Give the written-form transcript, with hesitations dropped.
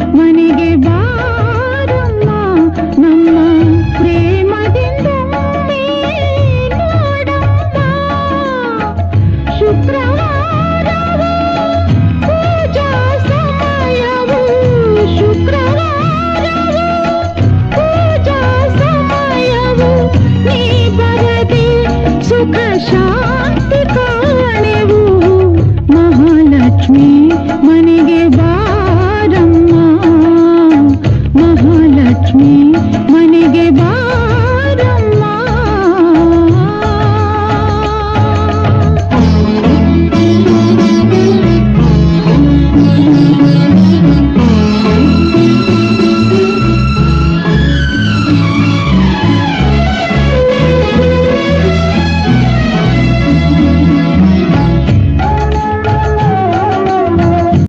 ಮನೆಗೆ ಬಾರಮ್ಮ ನಮ್ಮ ಪ್ರೇಮದಿಂದೊಮ್ಮೆ ನೋಡಮ್ಮ. ಶುಕ್ರವಾರವು ಪೂಜಾ ಸಮಯವು, ಶುಕ್ರವಾರವು ಪೂಜಾ ಸಮಯವು. ನೀ ಬರದೆ ಸುಖ ಶಾಂತಿ ಕಾಣೆವು. ಮಹಾಲಕ್ಷ್ಮಿ ಮನೆಗೆ